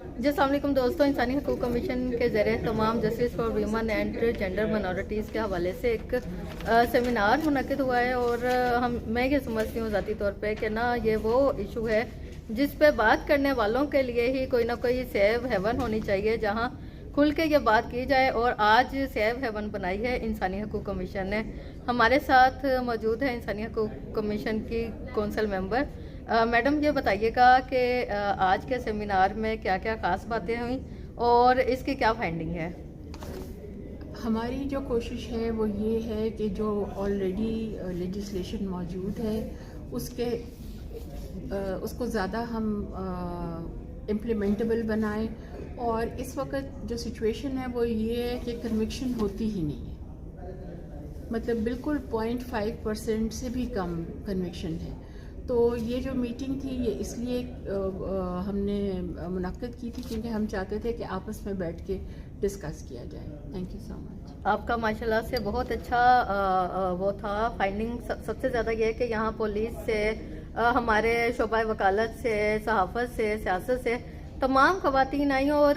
जी अस्सलाम वालेकुम दोस्तों, इंसानी हकूक़ कमीशन के ज़रिए तमाम justice for women and gender minorities के हवाले से एक सेमिनार मुनक़िद हुआ है। और मैं ये समझती हूँ ज़ाती तौर पे कि ना ये वो इशू है जिस पे बात करने वालों के लिए ही कोई ना कोई सेव हेवन होनी चाहिए, जहाँ खुल के ये बात की जाए। और आज सेव हेवन बनाई है इंसानी हकूक़ कमीशन ने। हमारे साथ मौजूद है इंसानी हकूक़ कमीशन की कौंसल मेंबर। मैडम ये बताइएगा कि आज के सेमिनार में क्या क्या ख़ास बातें हुई और इसकी क्या फाइंडिंग है। हमारी जो कोशिश है वो ये है कि जो ऑलरेडी लेजिस्लेशन मौजूद है उसको ज़्यादा हम इम्प्लीमेंटेबल बनाएं। और इस वक्त जो सिचुएशन है वो ये है कि कन्विक्शन होती ही नहीं है, मतलब बिल्कुल 0.5% से भी कम कन्विक्शन है। तो ये जो मीटिंग थी ये इसलिए हमने मुनक्किद की थी क्योंकि हम चाहते थे कि आपस में बैठ के डिस्कस किया जाए। Thank you so much. आपका माशाल्लाह से बहुत अच्छा वो था फाइंडिंग। सबसे ज़्यादा ये है कि यहाँ पुलिस से हमारे शोबा वकालत से, सहाफ़त से, सियासत से तमाम ख़वातीन आई और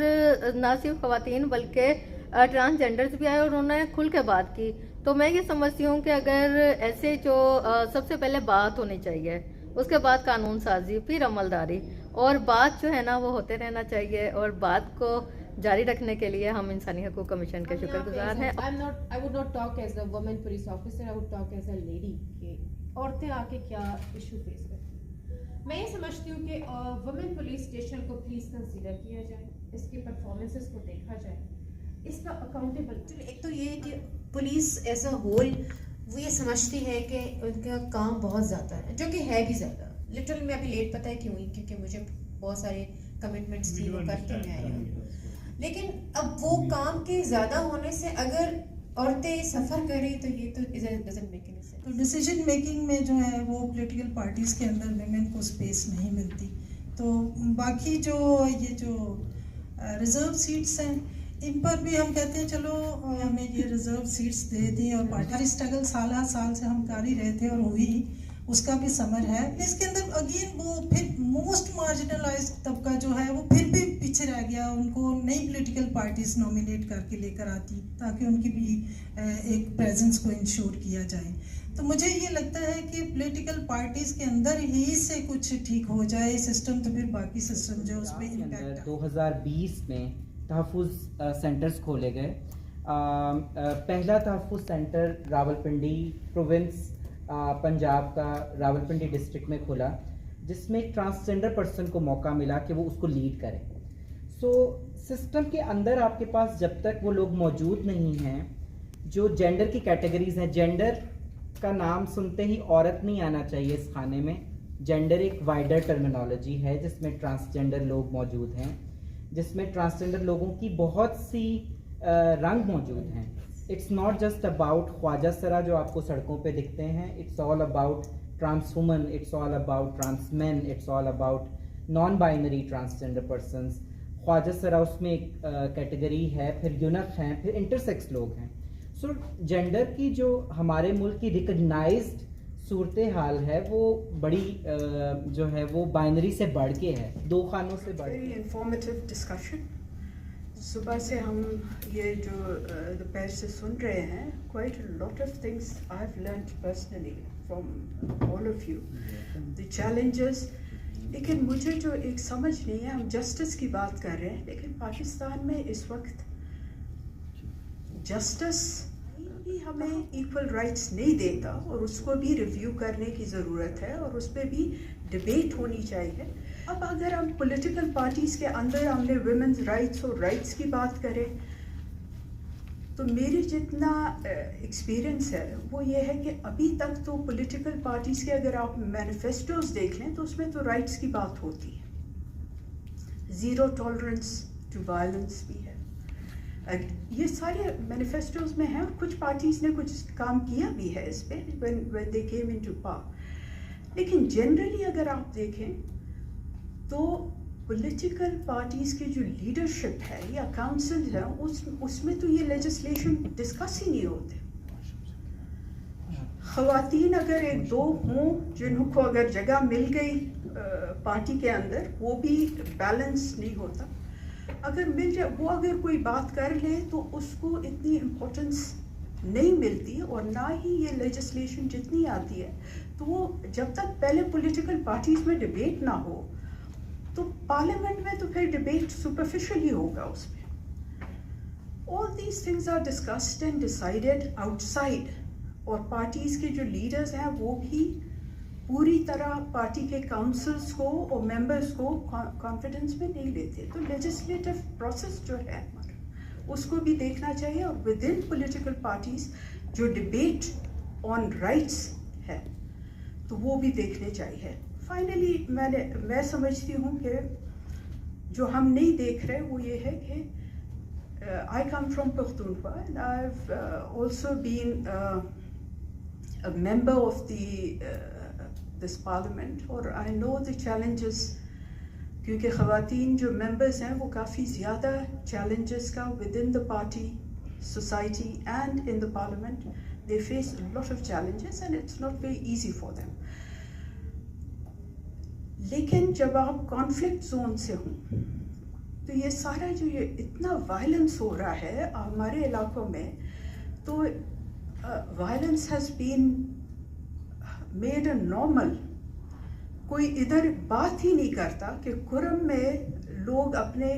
ना सिर्फ ख़वातीन बल्कि ट्रांसजेंडर्स भी आए और उन्होंने खुल के बात की। तो मैं ये समझती हूँ कि अगर ऐसे जो सबसे पहले बात होनी चाहिए, उसके बाद कानून साजी, फिर अमलदारी, और बात जो है ना वो होते रहना चाहिए। और बात को जारी रखने के लिए हम इंसानी हकूक़ कमीशन के शुक्रगुजार हैं। I would not talk as a woman police officer, I would talk as a lady कि औरतें आके क्या इशू फेस करती हैं। मैं ये समझती हूँ कि वुमेन पुलिस स्टेशन को प्लीज कंसीडर किया जाए, इसकी परफॉर्मेंसेस को देखा जाए, इसका अकाउंटेबल। एक तो ये कि पुलिस एज अ होल वो ये समझती है कि उनका काम बहुत ज़्यादा है, जो कि है भी ज़्यादा। लिटरली मैं अभी लेट पता है क्यों, क्योंकि मुझे बहुत सारे कमिटमेंट्स थी वो करके मैं आई हूँ। लेकिन अब वो काम के ज़्यादा होने से अगर औरतें सफ़र करें तो ये तो डजंट मेक एनी सेंस। तो डिसीजन मेकिंग में जो है वो पॉलिटिकल पार्टीज़ के अंदर वुमेन को स्पेस नहीं मिलती। तो बाकी जो ये जो रिज़र्व सीट्स हैं इन पर भी हम कहते हैं चलो हमें ये रिज़र्व सीट्स दे दी। और पार्टी स्ट्रगल साल से हम कर ही रहे थे और हुई, उसका भी समर है। इसके अंदर अगेन वो फिर मोस्ट मार्जिनलाइज तबका जो है वो फिर भी पीछे रह गया। उनको नई पॉलिटिकल पार्टीज नॉमिनेट करके लेकर आती ताकि उनकी भी एक प्रेजेंस को इंश्योर किया जाए। तो मुझे ये लगता है कि पॉलिटिकल पार्टीज के अंदर ही से कुछ ठीक हो जाए सिस्टम, तो फिर बाकी सिस्टम जो उस पर इम्पैक्ट। 2020 में तहफ़्फ़ुज़ सेंटर्स खोले गए। पहला तहफ़्फ़ुज़ सेंटर रावलपिंडी प्रोविंस पंजाब का रावलपिंडी डिस्ट्रिक्ट में खुला, जिसमें एक ट्रांसजेंडर पर्सन को मौका मिला कि वो उसको लीड करे। सो सिस्टम के अंदर आपके पास जब तक वो लोग मौजूद नहीं हैं जो जेंडर की कैटेगरीज हैं, जेंडर का नाम सुनते ही औरत नहीं आना चाहिए इस खाने में। जेंडर एक वाइडर टर्मिनोलॉजी है जिसमें ट्रांसजेंडर लोग मौजूद हैं, जिसमें ट्रांसजेंडर लोगों की बहुत सी रंग मौजूद हैं। इट्स नॉट जस्ट अबाउट ख्वाजा सरा जो आपको सड़कों पे दिखते हैं, it's all about trans woman, it's all about trans man, it's all about non binary transgender persons. ख्वाजा सरा उसमें एक कैटेगरी है, फिर यूनक हैं, फिर इंटरसेक्स लोग हैं। सो जेंडर की जो हमारे मुल्क की रिकग्नाइज्ड सूरत हाल है वो बड़ी जो है वो बाइनरी से बढ़ के है, दो खानों से बढ़ के। इंफॉर्मेटिव डिस्कशन सुबह से हम ये जो दोपहर से सुन रहे हैं, quite a lot of things I have learned personally from all of you, the challenges. लेकिन मुझे जो एक समझ नहीं है, हम जस्टिस की बात कर रहे हैं लेकिन पाकिस्तान में इस वक्त जस्टिस भी हमें इक्वल राइट्स नहीं देता और उसको भी रिव्यू करने की ज़रूरत है और उस पर भी डिबेट होनी चाहिए। अब अगर हम पॉलिटिकल पार्टीज़ के अंदर हमने वुमेन्स राइट्स और राइट्स की बात करें तो मेरी जितना एक्सपीरियंस है वो ये है कि अभी तक तो पॉलिटिकल पार्टीज़ के अगर आप मैनिफेस्टोज देख लें तो उसमें तो राइट्स की बात होती है, ज़ीरो टॉलरेंस टू वायलेंस भी है, ये सारे मैनिफेस्टोज में हैं। और कुछ पार्टीज़ ने कुछ काम किया भी है इस पे when they came into power। लेकिन जनरली अगर आप देखें तो पॉलिटिकल पार्टीज़ की जो लीडरशिप है या काउंसिल है उसमें तो ये लेजिस्लेशन डिस्कस ही नहीं होते। ख़वातीन अगर एक दो हों जिनको अगर जगह मिल गई पार्टी के अंदर वो भी बैलेंस नहीं होता। अगर मिल जाए, वो अगर कोई बात कर ले तो उसको इतनी इम्पोर्टेंस नहीं मिलती, और ना ही ये लेजिस्लेशन जितनी आती है, तो वो जब तक पहले पॉलिटिकल पार्टीज में डिबेट ना हो तो पार्लियामेंट में तो फिर डिबेट सुपरफिशियल ही होगा उसमें. All these things are discussed and decided outside, और पार्टीज के जो लीडर्स हैं वो भी पूरी तरह पार्टी के काउंसिल्स को और मेंबर्स को कॉन्फिडेंस में नहीं लेते. तो लेजिस्लेटिव प्रोसेस जो है हमारा, उसको भी देखना चाहिए, और विद इन पॉलिटिकल पार्टीज जो डिबेट ऑन राइट्स है तो वो भी देखने चाहिए. फाइनली मैं समझती हूँ कि जो हम नहीं देख रहे वो ये है कि I come from Pakhtunkhwa and I have also been a member of this parliament, और I know the challenges, क्योंकि ख़वातीन जो members हैं वो काफ़ी ज़्यादा challenges का within the party, society and in the parliament they face a lot of challenges and it's not very easy for them. लेकिन जब आप conflict zone से हों तो ये सारा जो ये इतना violence हो रहा है हमारे इलाकों में, तो violence has been made a normal. कोई इधर बात ही नहीं करता कि कुरम में लोग अपने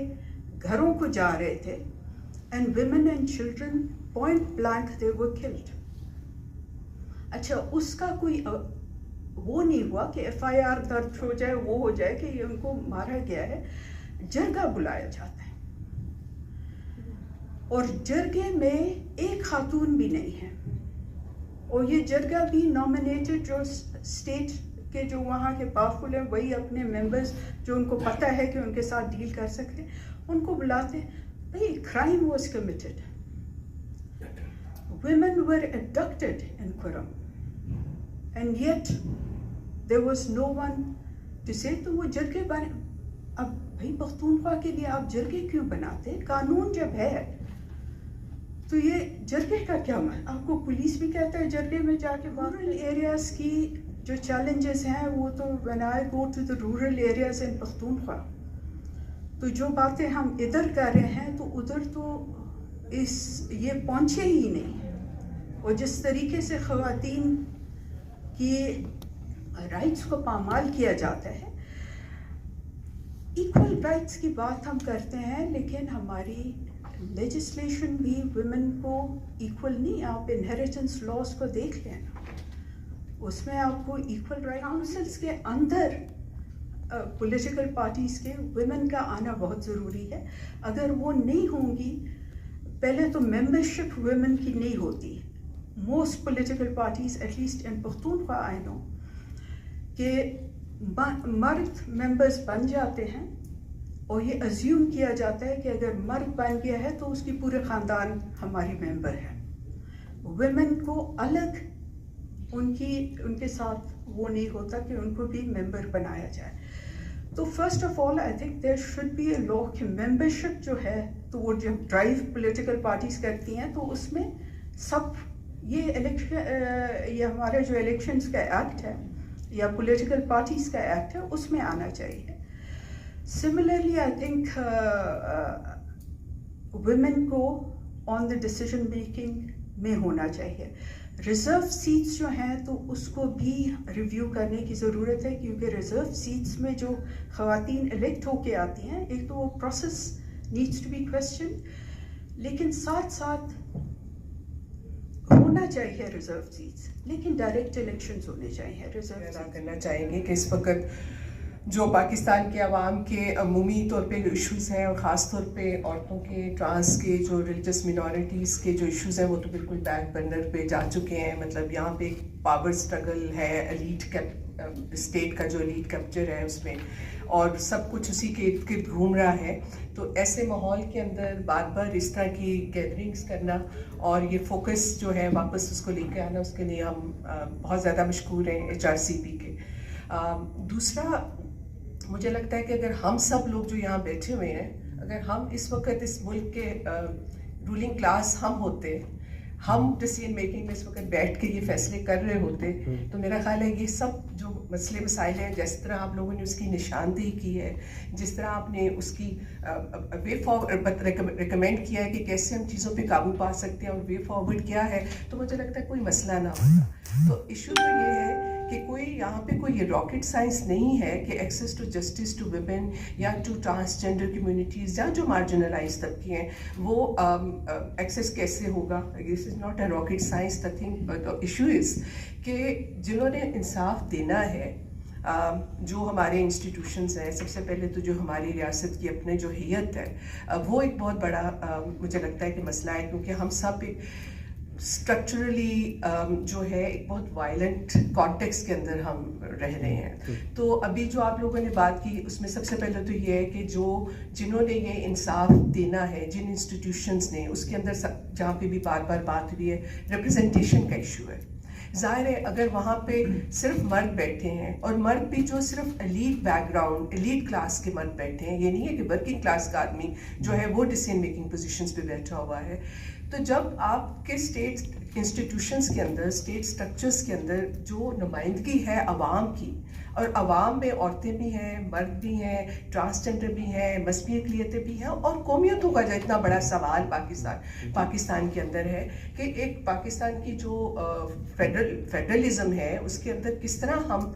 घरों को जा रहे थे and women and children point blank they were killed. अच्छा, उसका कोई वो नहीं हुआ कि FIR दर्ज हो जाए, वो हो जाए कि ये उनको मारा गया है. जरगा बुलाया जाता है और जरगे में एक खातून भी नहीं है, और ये जरगा भी नॉमिनेटेड जो स्टेट के जो वहाँ के पावरफुल हैं वही अपने मेंबर्स जो उनको पता है कि उनके साथ डील कर सकते हैं उनको बुलाते हैं. भाई, crime was committed, women were abducted in Kuram and yet there was no one to say. तो वो जरगे बने. अब भाई पख्तूनख्वा के लिए आप जरगे क्यों बनाते? कानून जब है तो ये जरगे का क्या मतलब? आपको पुलिस भी कहता है जरगे में जाके. रूरल एरियाज की जो चैलेंजेस हैं वो तो when I go to the rural areas in Pakhtunkhwa, तो जो बातें हम इधर कर रहे हैं तो उधर तो ये पहुंचे ही नहीं. और जिस तरीके से ख़वातीन की राइट्स को पामाल किया जाता है, इक्वल राइट्स की बात हम करते हैं लेकिन हमारी लेजिस्लेशन भी वुमेन को इक्वल नहीं. आप इनहेरिटेंस लॉज को देख लें, उसमें आपको इक्वल राइट. काउंसिल्स के अंदर पॉलिटिकल पार्टीज के वुमेन का आना बहुत ज़रूरी है. अगर वो नहीं होंगी, पहले तो मेंबरशिप वुमेन की नहीं होती. Most political parties at least in Pakhtunkhwa I know कि मर्द मेंबर्स बन जाते हैं और ये अज्यूम किया जाता है कि अगर मर्द बन गया है तो उसकी पूरे ख़ानदान हमारी मेंबर है. वुमेन को अलग उनके साथ वो नहीं होता कि उनको भी मेंबर बनाया जाए. तो first of all I think there should be a law कि मेंबरशिप जो है तो वो जब ड्राइव पॉलिटिकल पार्टीज करती हैं तो उसमें सब ये हमारे जो इलेक्शंस का एक्ट है या पॉलिटिकल पार्टीज का एक्ट है उसमें आना चाहिए. Similarly, I think women को on the decision making में होना चाहिए. रिजर्व सीट्स जो हैं तो उसको भी रिव्यू करने की ज़रूरत है, क्योंकि रिजर्व सीट्स में जो ख़वातीन इलेक्ट होके आती हैं, एक तो वो process needs to be question, लेकिन साथ साथ होना चाहिए रिजर्व सीट्स, लेकिन डायरेक्ट इलेक्शंस होने चाहिए. रिजर्व करना चाहेंगे कि इस वक्त जो पाकिस्तान के अवाम के अमूमी तौर पे जो इश्यूज़ हैं और ख़ास तौर पे औरतों के, ट्रांस के, जो रिलीजियस मिनॉरिटीज़ के जो इश्यूज़ हैं वो तो बिल्कुल बैक बर्नर पे जा चुके हैं. मतलब यहाँ पे एक पावर स्ट्रगल है, स्टेट का जो एलीट कैप्चर है उसमें, और सब कुछ उसी के इर्द गिर्द घूम रहा है. तो ऐसे माहौल के अंदर बार बार इस तरह की गैदरिंग्स करना और ये फोकस जो है वापस उसको लेकर आना, उसके लिए हम बहुत ज़्यादा मशकूर हैं HRCP के. दूसरा, मुझे लगता है कि अगर हम सब लोग जो यहाँ बैठे हुए हैं, अगर हम इस वक्त इस मुल्क के रूलिंग क्लास हम होते ہم ڈیسیجن میکنگ میں اس وقت بیٹھ کے یہ فیصلے کر رہے ہوتے تو میرا خیال ہے یہ سب جو مسئلے مسائل ہیں، جس طرح آپ لوگوں نے اس کی نشاندہی کی ہے، جس طرح آپ نے اس کی وے فارورڈ ریکمینڈ کیا ہے کہ کیسے ہم چیزوں پہ قابو پا سکتے ہیں اور وے فارورڈ کیا ہے، تو مجھے لگتا ہے کوئی مسئلہ نہ ہوتا. تو ایشو تو یہ ہے کہ کوئی یہاں پہ کوئی یہ راکٹ سائنس نہیں ہے کہ access to justice to women یا ٹو ٹرانسجینڈر کمیونٹیز یا جو مارجنلائز طبقے ہیں وہ ایکسیس کیسے ہوگا. This is not a rocket science. The thing issue is کہ جنہوں نے انصاف دینا ہے، جو ہمارے انسٹیٹیوشنز ہیں، سب سے پہلے تو جو ہماری ریاست کی اپنے جو حیت ہے، وہ ایک بہت بڑا مجھے لگتا ہے کہ مسئلہ ہے، کیونکہ ہم سب ایک اسٹرکچرلی جو ہے ایک بہت وائلنٹ کانٹیکسٹ کے اندر ہم رہ رہے ہیں. تو ابھی جو آپ لوگوں نے بات کی اس میں سب سے پہلے تو یہ ہے کہ جنہوں نے یہ انصاف دینا ہے، جن انسٹیٹیوشنز نے، اس کے اندر جہاں پہ بھی بار بار بات ہوئی ہے، ریپرزنٹیشن کا ایشو ہے. ظاہر ہے اگر وہاں پہ صرف مرد بیٹھے ہیں، اور مرد بھی جو صرف elite back ground, elite class کے مرد بیٹھے ہیں، یہ نہیں ہے کہ ورکنگ کلاس کا آدمی جو ہے وہ ڈیسیژن میکنگ پوزیشنز پہ بیٹھا ہوا ہے. تو جب آپ کے اسٹیٹ انسٹیٹیوشنز کے اندر، اسٹیٹ سٹرکچرز کے اندر جو نمائندگی ہے عوام کی، اور عوام میں عورتیں بھی ہیں، مرد بھی ہیں، ٹرانسجینڈر بھی ہیں، مذہبی اقلیتیں بھی ہیں، اور قومیتوں کا جو اتنا بڑا سوال پاکستان کے اندر ہے کہ ایک پاکستان کی جو فیڈرلزم ہے اس کے اندر کس طرح ہم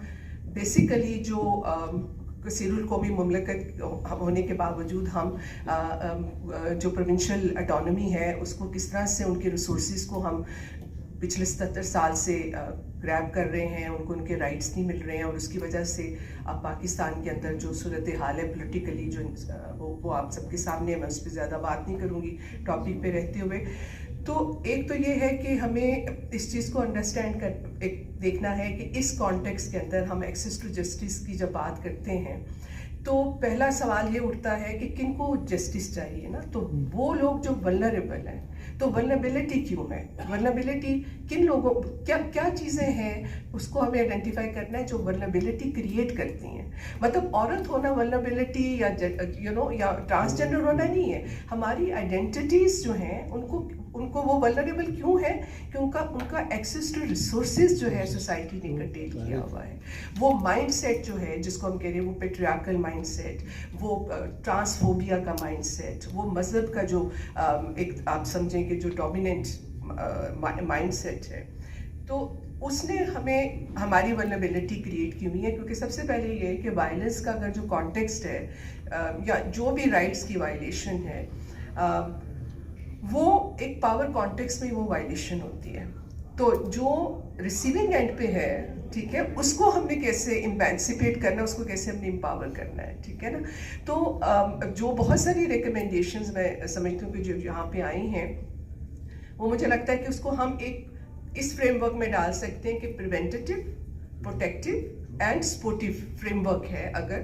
بیسیکلی جو کثیر القومی مملکت ہونے کے باوجود ہم جو پروونشل اٹانومی ہے اس کو کس طرح سے ان کے ریسورسز کو ہم پچھلے 77 سال سے گریب کر رہے ہیں، ان کو ان کے رائٹس نہیں مل رہے ہیں، اور اس کی وجہ سے اب پاکستان کے اندر جو صورتحال ہے پولیٹیکلی جو وہ آپ سب کے سامنے ہے. میں اس پہ زیادہ بات نہیں کروں گی ٹاپک پہ رہتے ہوئے. تو ایک تو یہ ہے کہ ہمیں اس چیز کو انڈرسٹینڈ دیکھنا ہے کہ اس کانٹیکسٹ کے اندر ہم ایکسیس ٹو جسٹس کی جب بات کرتے ہیں تو پہلا سوال یہ اٹھتا ہے کہ کن کو جسٹس چاہیے نا. تو وہ لوگ جو ولنریبل ہیں، تو ولنریبلٹی کیوں ہے؟ ولنریبلٹی کن لوگوں، کیا چیزیں ہیں اس کو ہمیں آئیڈینٹیفائی کرنا ہے جو ولنریبلٹی کریٹ کرتی ہیں. مطلب عورت ہونا ولنریبلٹی یا یا ٹرانسجینڈر ہونا نہیں ہے. ہماری آئیڈینٹیٹیز جو ہیں ان کو وہ ولنریبل کیوں ہے کہ ان کا ایکسیس ٹو ریسورسز جو ہے سوسائٹی نے کنٹین کیا ہوا ہے. وہ مائنڈ سیٹ جو ہے جس کو ہم کہہ رہے ہیں وہ پیٹریارکل مائنڈ سیٹ، وہ ٹرانسفوبیا کا مائنڈ سیٹ، وہ مذہب کا جو ایک آپ سمجھیں کہ جو ڈومیننٹ مائنڈ سیٹ ہے، تو اس نے ہماری ولنریبلٹی کریٹ کی ہوئی ہے. کیونکہ سب سے پہلے یہ ہے کہ وائلنس کا اگر جو کانٹیکسٹ ہے یا جو بھی رائٹس کی وائلیشن ہے وہ ایک پاور کانٹیکسٹ میں وہ وائلیشن ہوتی ہے. تو جو ریسیونگ اینڈ پہ ہے، ٹھیک ہے، اس کو ہم نے کیسے ایمانسیپیٹ کرنا ہے، اس کو کیسے ہم نے امپاور کرنا ہے، ٹھیک ہے نا. تو جو بہت ساری ریکمینڈیشنز میں سمجھتی ہوں کہ جو یہاں پہ آئی ہیں وہ مجھے لگتا ہے کہ اس کو ہم ایک اس فریم ورک میں ڈال سکتے ہیں کہ preventive, protective and supportive frame work ہے. اگر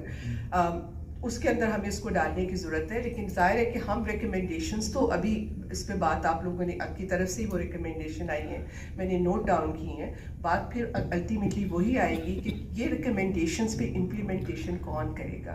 اس کے اندر ہمیں اس کو ڈالنے کی ضرورت ہے. لیکن ظاہر ہے کہ ہم ریکمینڈیشنز تو ابھی اس پہ بات آپ لوگوں نے آپ کی طرف سے وہ ریکمینڈیشن آئی ہیں میں نے نوٹ ڈاؤن کی ہیں. بات پھر الٹیمیٹلی وہی آئے گی کہ یہ ریکمینڈیشنز پہ امپلیمنٹیشن کون کرے گا.